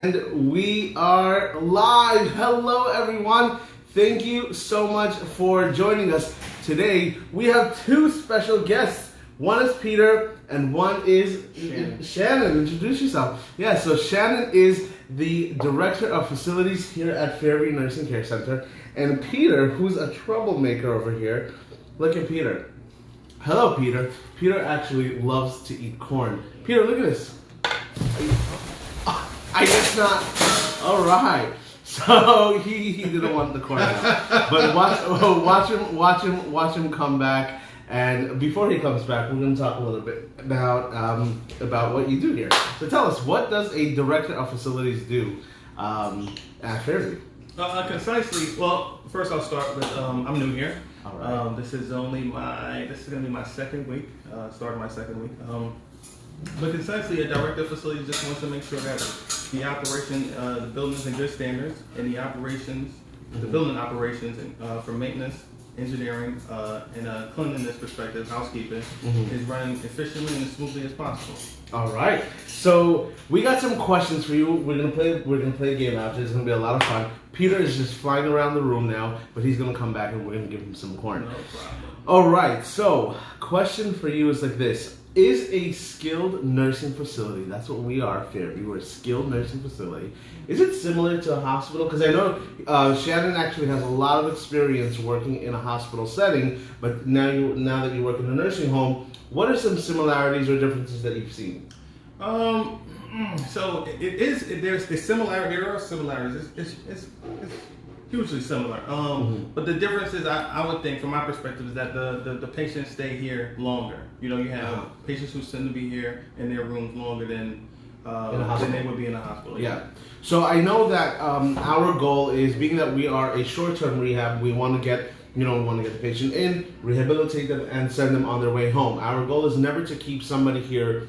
And we are live. Hello, everyone. Thank you so much for joining us. Today, we have two special guests. One is Peter, and one is Shannon. Introduce yourself. Yeah, so Shannon is the Director of Facilities here at Fairview Nursing Care Center. And Peter, who's a troublemaker over here. Look at Peter. Hello, Peter. Peter actually loves to eat corn. Peter, look at this. I guess not. All right. So he didn't want the corn out. But watch him come back. And before he comes back, we're going to talk a little bit about what you do here. So tell us, what does a director of facilities do at Fairview? Concisely, well, first I'll start with I'm new here. All right. This is going to be my second week. Started my second week. But concisely, a director of facilities just wants to make sure that the operation, the building's in good standards, and the operations, the building operations, from maintenance, engineering, and a cleanliness perspective, housekeeping, is running efficiently and as smoothly as possible. All right. So we got some questions for you. We're gonna play a game after. It's gonna be a lot of fun. Peter is just flying around the room now, but he's gonna come back and we're gonna give him some corn. No problem. All right. So question for you is like this. Is a skilled nursing facility, that's what we are, Fairview, we're a skilled nursing facility. Is it similar to a hospital? Because I know Shannon actually has a lot of experience working in a hospital setting, but now that you work in a nursing home, what are some similarities or differences that you've seen? So there's the similarity, there are similarities, it's hugely similar. But the difference is, I would think, from my perspective, is that the patients stay here longer. You know, you have patients who tend to be here in their rooms longer than they would be in a hospital. Yeah. So I know that our goal is, being that we are a short-term rehab, we want to get the patient in, rehabilitate them, and send them on their way home. Our goal is never to keep somebody here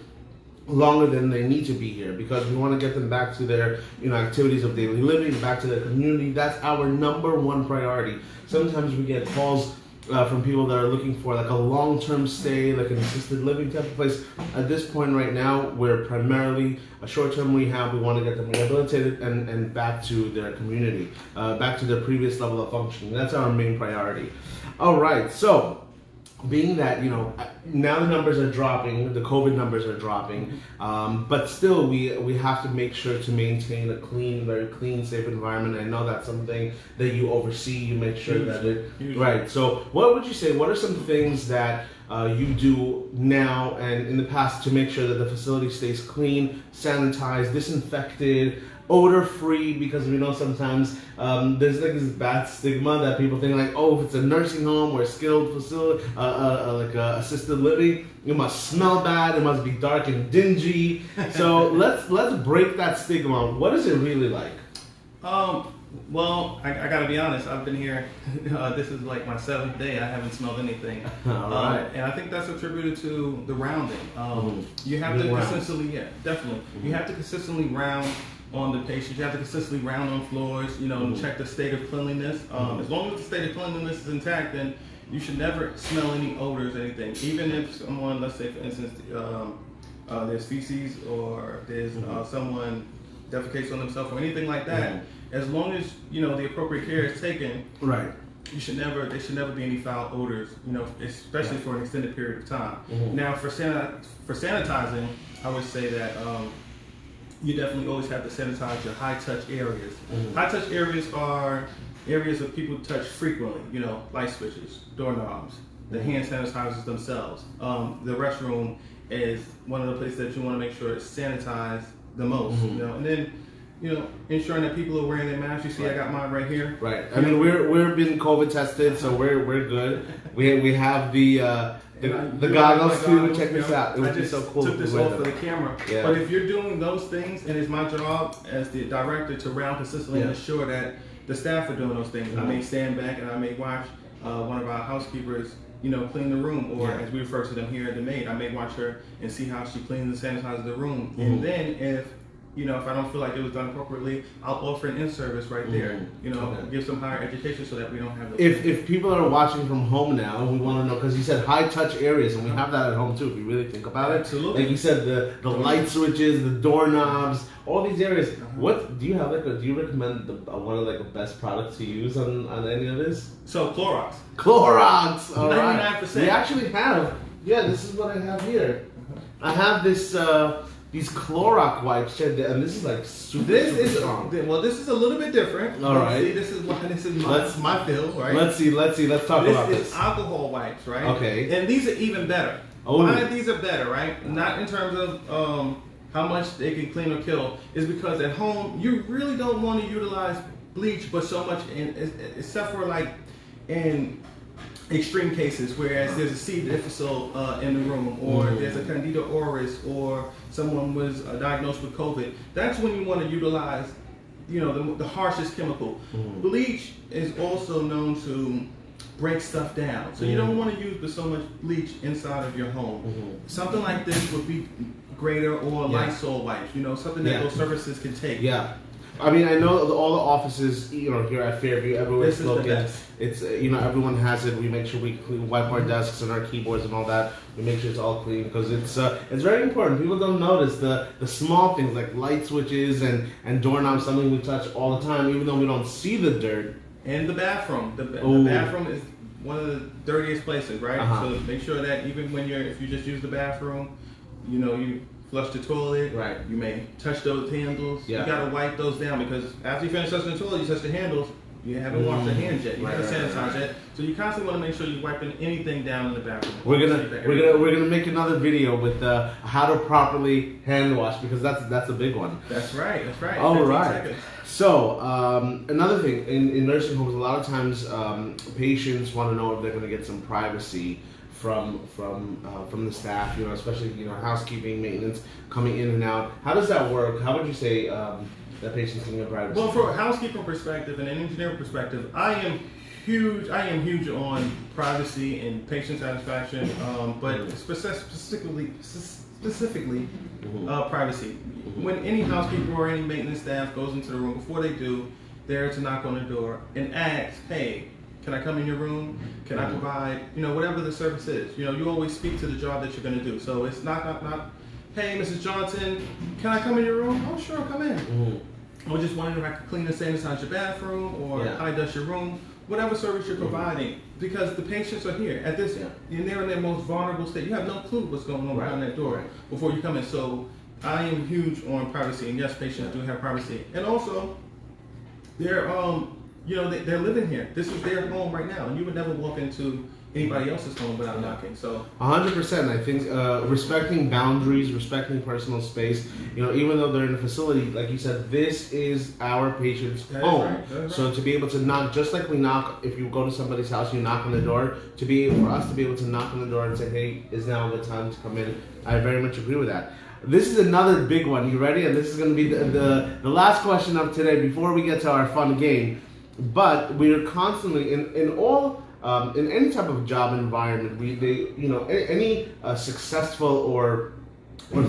longer than they need to be here, because we want to get them back to their activities of daily living, back to their community. That's our number one priority. Sometimes we get calls from people that are looking for like a long-term stay, like an assisted living type of place. At this point right now, we're primarily a short-term rehab. We want to get them rehabilitated and back to their community, back to their previous level of functioning. That's our main priority. All right, so being that, now the numbers are dropping, the COVID numbers are dropping, but still we have to make sure to maintain a very clean, safe environment. I know that's something that you oversee, you make sure that it, right. So what would you say, what are some things that you do now and in the past to make sure that the facility stays clean, sanitized, disinfected, odor-free? Because we know sometimes there's like this bad stigma that people think like, oh, if it's a nursing home or a skilled facility, like assisted living, it must smell bad, it must be dark and dingy. So let's break that stigma. What is it really like? Well, I gotta be honest, I've been here, this is like my 7th day, I haven't smelled anything. All right. And I think that's attributed to the rounding. You have to consistently, definitely. You have to consistently round on the patients. You have to consistently round on floors, check the state of cleanliness. As long as the state of cleanliness is intact, then you should never smell any odors or anything. Even if someone, let's say for instance, there's feces or there's someone defecates on themselves or anything like that, as long as the appropriate care is taken, right, there should never be any foul odors, especially for an extended period of time. Now for sanitizing, I would say that you definitely always have to sanitize your high touch areas. High touch areas are areas that people touch frequently, light switches, doorknobs, the hand sanitizers themselves. The restroom is one of the places that you want to make sure it's sanitized the most, and then ensuring that people are wearing their masks. You see, I got mine right here. Right. I mean, we're being COVID tested, so we're good. We have the goggles too. Check this out. It would be so cool. I took this off for the camera. Yeah. But if you're doing those things, and it's my job as the director to round consistently and ensure that the staff are doing those things. I may stand back and I may watch one of our housekeepers, clean the room, or as we refer to them here, the maid. I may watch her and see how she cleans and sanitizes the room. And then if if I don't feel like it was done appropriately, I'll offer an in-service right there. Give some higher education so that we don't have those. If people are watching from home now, we want to know, because you said high touch areas, and we have that at home too. If you really think about it, absolutely. Like you said, the light switches, the doorknobs, all these areas. What do you have? Do you recommend one of the best products to use on any of this? So Clorox. Clorox. All 99%. We actually have. Yeah, this is what I have here. I have this. These Clorox wipes, and this is like super strong. Well, this is a little bit different. All right. See, this is my field, right? Let's see. Let's talk about this. This is alcohol wipes, right? Okay. And these are even better. Oh. Why these are better, right? Not in terms of how much they can clean or kill, is because at home you really don't want to utilize bleach, but so much except for in extreme cases, whereas there's a C. difficile in the room, or there's a Candida auris, or someone was diagnosed with COVID. That's when you want to utilize, the harshest chemical. Bleach is also known to break stuff down, so you don't want to use so much bleach inside of your home. Something like this would be greater, or Lysol wipes, something that those services can take. Yeah. I mean, I know all the offices, here at Fairview, everywhere's looking. It's, everyone has it. We make sure we wipe our desks and our keyboards and all that. We make sure it's all clean, because it's very important. People don't notice the small things like light switches and doorknobs, something we touch all the time, even though we don't see the dirt. And the bathroom. The bathroom is one of the dirtiest places, right? So make sure that even if you just use the bathroom, you flush the toilet. Right. You may touch those handles. Yeah. You gotta wipe those down, because after you finish touching the toilet, you touch the handles. You haven't washed your hands yet. You haven't sanitized yet. So you constantly want to make sure you're wiping anything down in the bathroom. We're gonna make another video with how to properly hand wash, because that's a big one. That's right. All right. Seconds. So another thing in nursing homes, a lot of times patients want to know if they're going to get some privacy from the staff, especially housekeeping, maintenance, coming in and out. How does that work? How would you say that patients can get privacy? Well, from a housekeeping perspective and an engineering perspective, I am huge on privacy and patient satisfaction, but specifically privacy. When any housekeeper or any maintenance staff goes into the room, before they do, they're to knock on the door and ask, hey, can I come in your room? Can I provide, whatever the service is? You always speak to the job that you're going to do. So it's not, hey, Mrs. Johnson, can I come in your room? Oh, sure, come in. I was just wondering if I could clean and sanitize your bathroom, or high dust your room, whatever service you're providing, because the patients are here at this, and they're in their most vulnerable state. You have no clue what's going on behind that door before you come in. So I am huge on privacy, and yes, patients do have privacy, and also they're they're living here. This is their home right now, and you would never walk into anybody else's home without knocking. So 100%. I think respecting boundaries, respecting personal space. Even though they're in a facility, like you said, this is our patient's home. Right. So to be able to knock, just like we knock, if you go to somebody's house, you knock on the door. For us to be able to knock on the door and say, "Hey, is now a good time to come in?" I very much agree with that. This is another big one. You ready? And this is going to be the last question of today before we get to our fun game. But we are constantly in any type of job environment, any successful or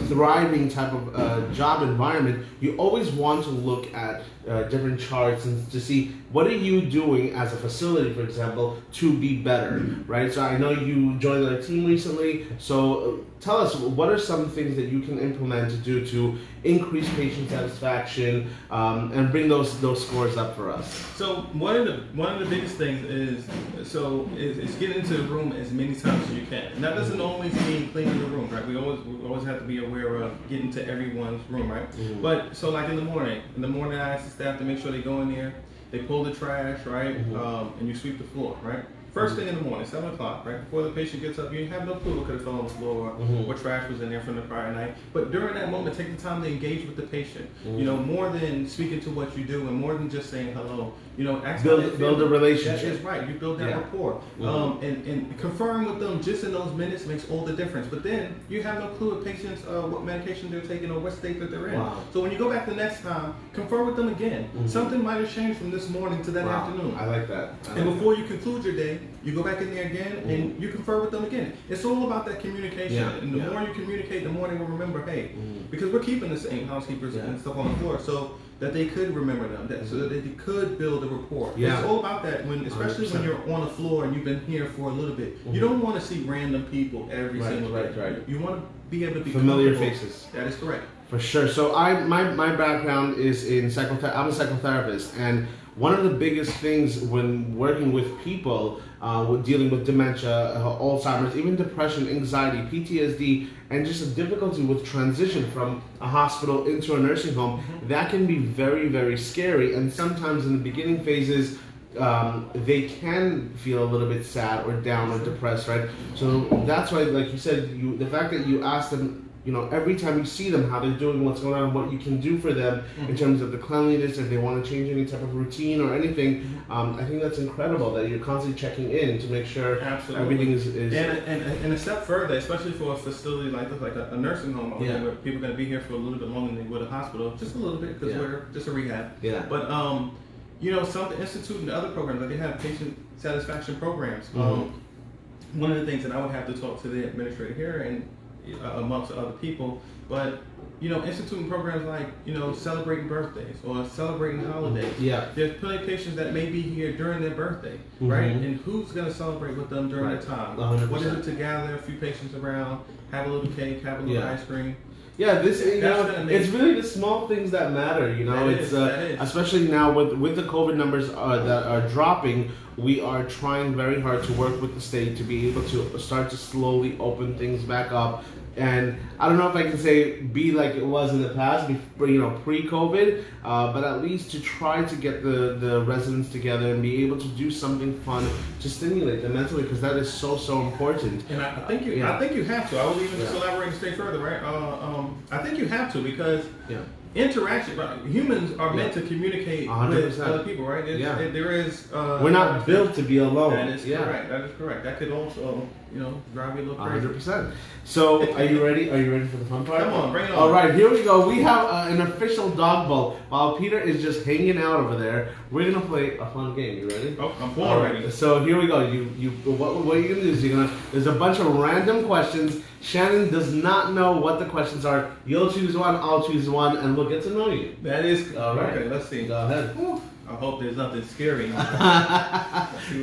thriving type of job environment, you always want to look at different charts and to see what are you doing as a facility, for example, to be better, right? So I know you joined our team recently, so tell us, what are some things that you can implement to do to increase patient satisfaction and bring those scores up for us? So one of the biggest things is get into the room as many times as you can. And that doesn't always mean cleaning the room, right? We always have to be aware of getting to everyone's room, right? But so like in the morning I ask the staff to make sure they go in there, they pull the trash, right? And you sweep the floor, right? First thing in the morning, 7 o'clock, right before the patient gets up, you have no clue what could have fell on the floor, what trash was in there from the prior night. But during that moment, take the time to engage with the patient. More than speaking to what you do, and more than just saying hello. Build a relationship. That is right. You build that rapport, and confirm with them just in those minutes makes all the difference. But then you have no clue if patients what medication they're taking or what state that they're in. So when you go back the next time, confirm with them again. Something might have changed from this morning to that afternoon. I like that. And before you conclude your day, then you go back in there again and you confer with them again. It's all about that communication. And the more you communicate, the more they will remember, hey, because we're keeping the same housekeepers and stuff on the floor so that they could remember them, so that they could build a rapport. It's all about that, especially 100%. When you're on the floor and you've been here for a little bit. You don't want to see random people every single day. Right. You want to be able to be familiar faces. That is correct. For sure. So my background is in psychotherapy. I'm a psychotherapist, and one of the biggest things when working with people, with dealing with dementia, Alzheimer's, even depression, anxiety, PTSD, and just a difficulty with transition from a hospital into a nursing home, that can be very, very scary. And sometimes in the beginning phases, they can feel a little bit sad or down or depressed, right? So that's why, like you said, the fact that you ask them, every time you see them, how they're doing, what's going on, what you can do for them in terms of the cleanliness, if they want to change any type of routine or anything. I think that's incredible that you're constantly checking in to make sure everything is. And a step further, especially for a facility like this, like a nursing home, where people are going to be here for a little bit longer than they would a hospital, just a little bit, because we're just a rehab. Yeah. But something Institute and other programs, like they have patient satisfaction programs. One of the things that I would have to talk to the administrator here and amongst other people, but instituting programs like celebrating birthdays or celebrating holidays. There's plenty of patients that may be here during their birthday, right? And who's going to celebrate with them during that time? 100%. What is it to gather a few patients around, have a little cake, have a little ice cream? It's really the small things that matter. Especially now with the COVID numbers that are dropping, we are trying very hard to work with the state to be able to start to slowly open things back up. And I don't know if I can say be like it was in the past, pre-COVID, but at least to try to get the residents together and be able to do something fun to stimulate them mentally, because that is so important. And I think you have to. I will even just elaborate and stay further, right? I think you have to, because interaction, humans are meant to communicate 100%. With other people, right? There is. We're not built to be alone. That is correct. That is correct. That could also, drive you a little crazy. 100%. So, are you ready? Are you ready for the fun part? Come on, bring it on. All right, here we go. We have an official dog bowl. While Peter is just hanging out over there, we're gonna play a fun game. You ready? Oh, I'm born ready. So here we go. What you're gonna do is there's a bunch of random questions. Shannon does not know what the questions are. You'll choose one, I'll choose one, and we'll get to know you. That is all right. Okay, let's see. Go ahead. Whew. I hope there's nothing scary.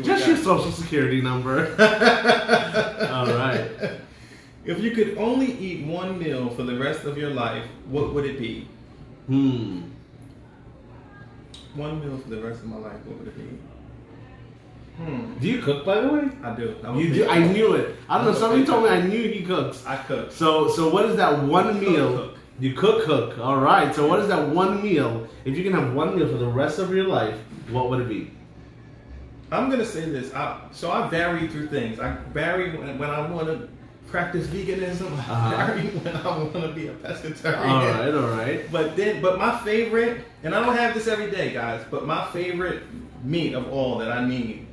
Just your social security number. All right. If you could only eat one meal for the rest of your life, what would it be? One meal for the rest of my life, what would it be? Do you cook, by the way? I do. You do? I knew it. I don't know. Somebody told me I knew he cooks. I cook. So what is that one meal? You cook. All right. So what is that one meal? If you can have one meal for the rest of your life, what would it be? I'm gonna say this. I vary through things. I vary when I want to practice veganism. I vary when I want to be a pescatarian. All right. But my favorite, and I don't have this every day, guys. But my favorite meat of all that I need,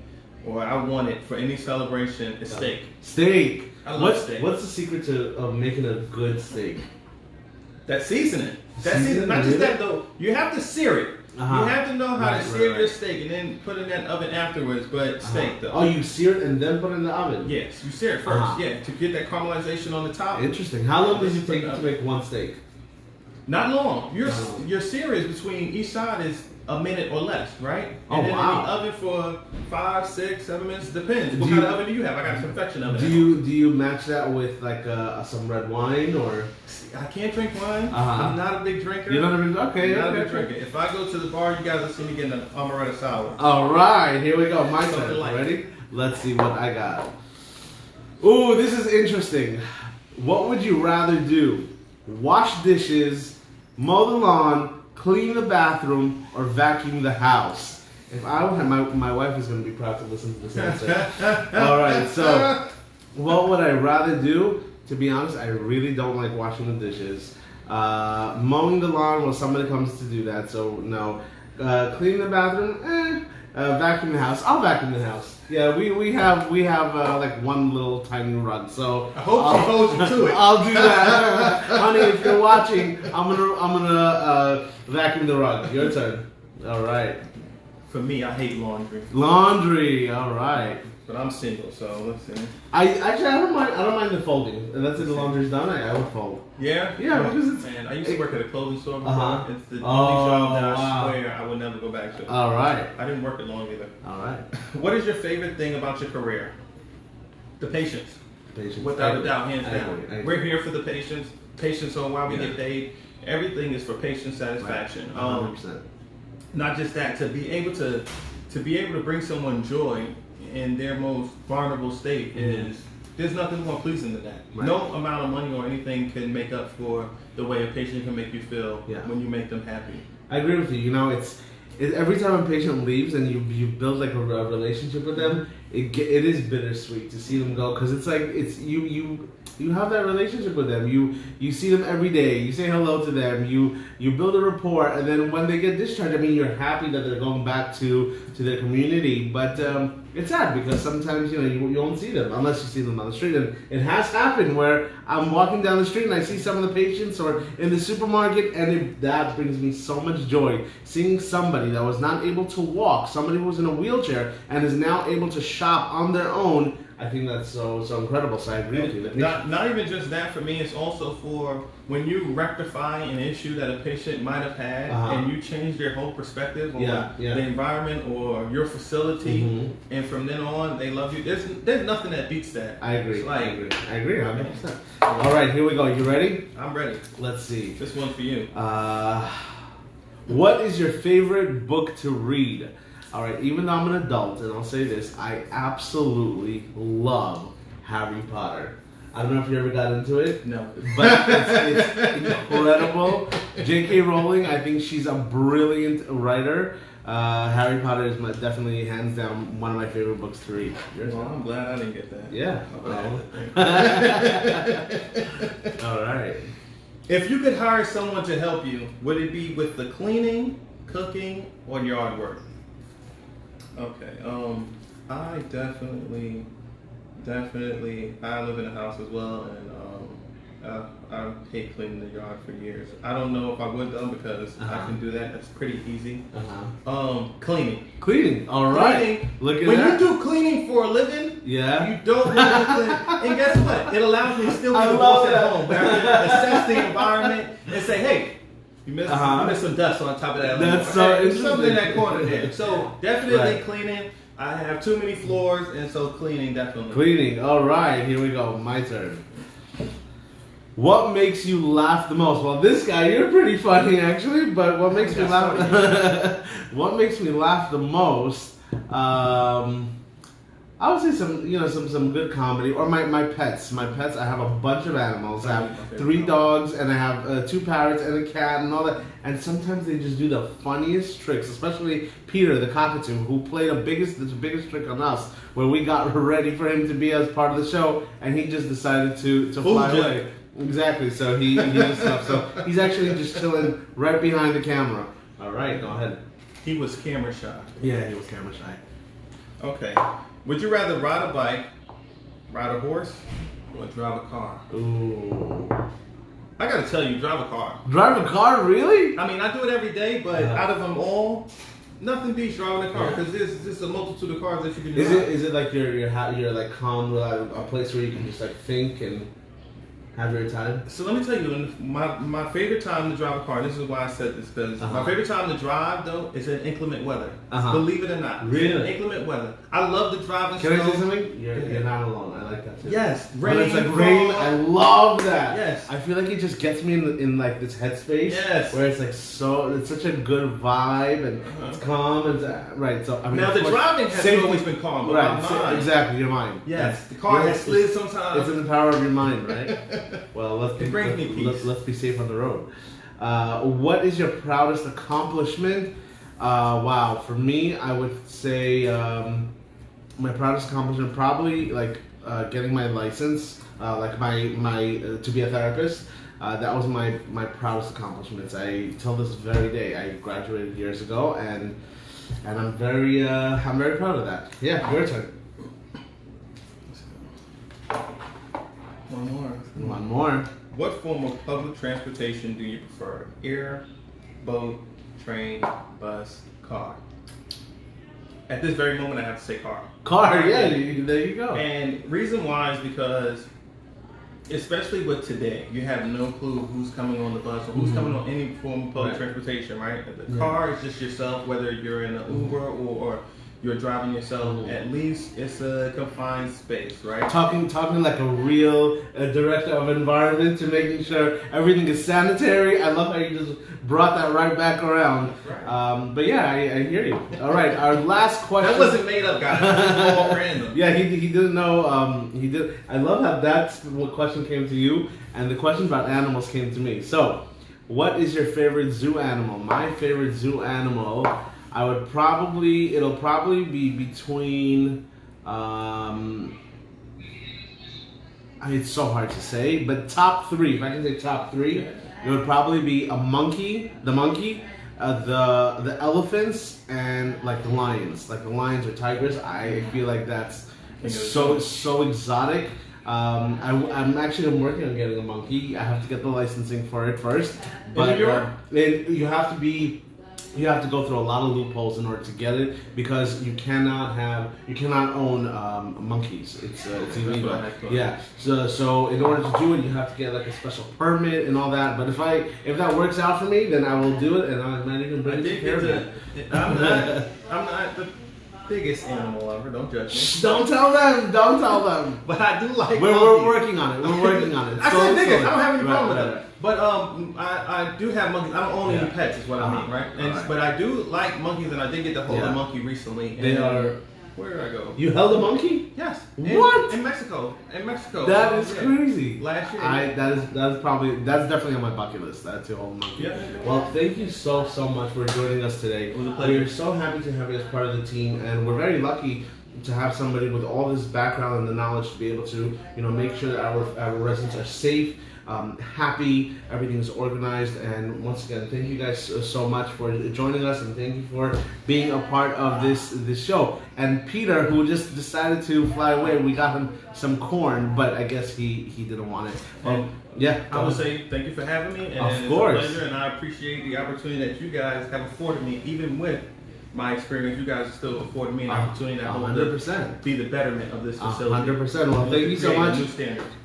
or I want it for any celebration, is steak. Steak. I love steak. What's the secret of making a good steak? That seasoning. Not just that though. You have to sear it. You have to know how to sear your steak and then put it in that oven afterwards. But steak though. Oh, you sear it and then put it in the oven? Yes, you sear it first. Yeah, to get that caramelization on the top. Interesting. How long does it take to make one steak? Not long. Your sear is between each side is a minute or less, right? And then in the oven for 5, 6, 7 minutes. Depends. What kind of oven do you have? I got a convection oven. Do you match that with like some red wine or? I can't drink wine. I'm not a big drinker. You're not a big drinker. If I go to the bar, you guys will see me getting an amaretto sour. All right, here we go. My turn. Ready? Let's see what I got. Ooh, this is interesting. What would you rather do? Wash dishes, mow the lawn, clean the bathroom, or vacuum the house? If I had my wife is going to be proud to listen to this answer. All right, so what would I rather do? To be honest, I really don't like washing the dishes. Mowing the lawn, well, somebody comes to do that, so no. Cleaning the bathroom, vacuum the house. I'll vacuum the house. Yeah, we have like one little tiny rug, so I hope she holds you to it. I'll do that, honey. If you're watching, I'm gonna vacuum the rug. Your turn. All right. For me, I hate laundry. Laundry. All right. but I'm single, so let's see. I don't mind. I don't mind the folding. And that's if the laundry's done. I would fold. Yeah, Yeah, because it's. Man, I used to work at a clothing store before. Uh-huh. It's the only job that I wow. swear I would never go back to. All right. I didn't work it long either. All right. What is your favorite thing about your career? The patients. Patience. Without a doubt, hands I down. agree. We're here for the patients. Patients are why we get paid. Everything is for patient satisfaction. Right. 100%. Not just that, to be able to bring someone joy in their most vulnerable state is there's nothing more pleasing than that. Right. No amount of money or anything can make up for the way a patient can make you feel Yeah. when you make them happy. I agree with you. You know, it's every time a patient leaves and you build like a relationship with them, it is bittersweet to see them go because it's like it's you have that relationship with them. You see them every day. You say hello to them. You build a rapport, and then when they get discharged, I mean, you're happy that they're going back to their community. But it's sad because sometimes you don't see them unless you see them on the street. And it has happened where I'm walking down the street and I see some of the patients or in the supermarket, and that brings me so much joy seeing somebody that was not able to walk, somebody who was in a wheelchair and is now able to shop on their own. I think that's so incredible. So I agree with you. Not even just that for me. It's also for when you rectify an issue that a patient might have had, and you change their whole perspective on the environment or your facility, and from then on they love you. There's nothing that beats that. I agree. It's like, I agree. 100%. All right, here we go. You ready? I'm ready. Let's see. This one's for you. What is your favorite book to read? All right, even though I'm an adult, and I'll say this, I absolutely love Harry Potter. I don't know if you ever got into it. No. But it's incredible. J.K. Rowling, I think she's a brilliant writer. Harry Potter is definitely, hands down, one of my favorite books to read. Well, I'm glad I didn't get that. Yeah. All right. If you could hire someone to help you, would it be with the cleaning, cooking, or yard work? Okay. I definitely. I live in a house as well, and I hate cleaning the yard for years. I don't know if I would though because I can do that. That's pretty easy. Cleaning. Cleaning. All right. Cleaning. Look at when that. you do cleaning for a living, you don't want to clean. And guess what? It allows me to still be the boss at home, where I can assess the environment and say, hey. You missed some dust on top of that. That's so interesting. Something in that corner there. So definitely cleaning. I have too many floors, and so cleaning definitely. Cleaning. All right, here we go. My turn. What makes you laugh the most? Well, this guy, you're pretty funny actually. But what makes me laugh? What makes me laugh the most? I would say some good comedy or my pets. My pets. I have a bunch of animals. I have 3 dogs and I have 2 parrots and a cat and all that. And sometimes they just do the funniest tricks. Especially Peter, the cockatoo, who played the biggest trick on us, where we got ready for him to be as part of the show, and he just decided to fly away. Exactly. So he did stuff. So he's actually just chilling right behind the camera. All right, go ahead. He was camera shy. Yeah, he was camera shy. Okay. Would you rather ride a bike, ride a horse, or drive a car? Ooh. I gotta tell you, drive a car. Drive a car, really? I mean, I do it every day, but out of them all, nothing beats driving a car because there's just a multitude of cars that you can do. Is it like you're like calm, a place where you can just like think and have your time? So let me tell you, my favorite time to drive a car, and this is why I said this, because my favorite time to drive, though, is in inclement weather. Believe it or not. Really? Inclement weather. I love to drive in snow. Can I say something? You're not alone. I like that too. Yes. Rain, when it's like rain, I love that. Yes. I feel like it just gets me in like this headspace. Yes. Where it's like it's such a good vibe and it's calm and right. So I mean, now the driving has always been calm, but my mind. Exactly, your mind. Yes. The car has slid sometimes. It's in the power of your mind, right? Well, let's be safe on the road. What is your proudest accomplishment? Wow, for me, I would say my proudest accomplishment probably like getting my license, like my to be a therapist. That was my proudest accomplishments. I till this very day, I graduated years ago, and I'm very proud of that. Yeah, your turn. One more. What form of public transportation do you prefer? Air, boat, train, bus, car? at this very moment, I have to say car. Car, yeah, there you go. And reason why is because, especially with today, you have no clue who's coming on the bus or who's coming on any form of public transportation, right? The car is just yourself, whether you're in an Uber or you're driving yourself. At least it's a confined space, right? Talking like a real director of environment to making sure everything is sanitary. I love how you just brought that right back around. Right. But yeah, I hear you. All right, our last question. That wasn't made up, guys. That was all random. Yeah, he didn't know. He did. I love how that's what question came to you, and the question about animals came to me. So, what is your favorite zoo animal? My favorite zoo animal, it'll probably be between. It's so hard to say, but top three. If I can say top three, it would probably be the monkey, the elephants, and like the lions. Like the lions or tigers. I feel like that's so exotic. I'm working on getting a monkey. I have to get the licensing for it first. But you have to go through a lot of loopholes in order to get it because you cannot own monkeys. It's illegal. Yeah. So in order to do it, you have to get like a special permit and all that. But if that works out for me, then I will do it, and I'm not even bring it to Fairview. I'm not the biggest animal lover. Don't judge me. Don't tell them. But I do like. We're working on it. I said niggas. I don't have any problem with that. But I do have monkeys. I don't own any pets, is what I mean, right? But I do like monkeys, and I did get to hold a monkey recently. Where did I go? You held a monkey? Yes. What? In Mexico. That is crazy. Last year. That's definitely on my bucket list. That to hold a monkey. Yeah. Well, thank you so much for joining us today. It was a pleasure. We're so happy to have you as part of the team, and we're very lucky to have somebody with all this background and the knowledge to be able to, make sure that our residents are safe, happy, everything is organized. And once again, thank you guys so much for joining us, and thank you for being a part of this show. And Peter, who just decided to fly away, we got him some corn, but I guess he didn't want it. I would say thank you for having me, and of course, it's a pleasure, and I appreciate the opportunity that you guys have afforded me, even with my experience. You guys still afforded me an opportunity to 100% be the betterment of this facility. 100%. Well, thank you so much.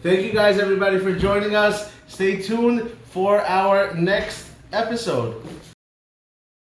Thank you guys, everybody, for joining us. Stay tuned for our next episode.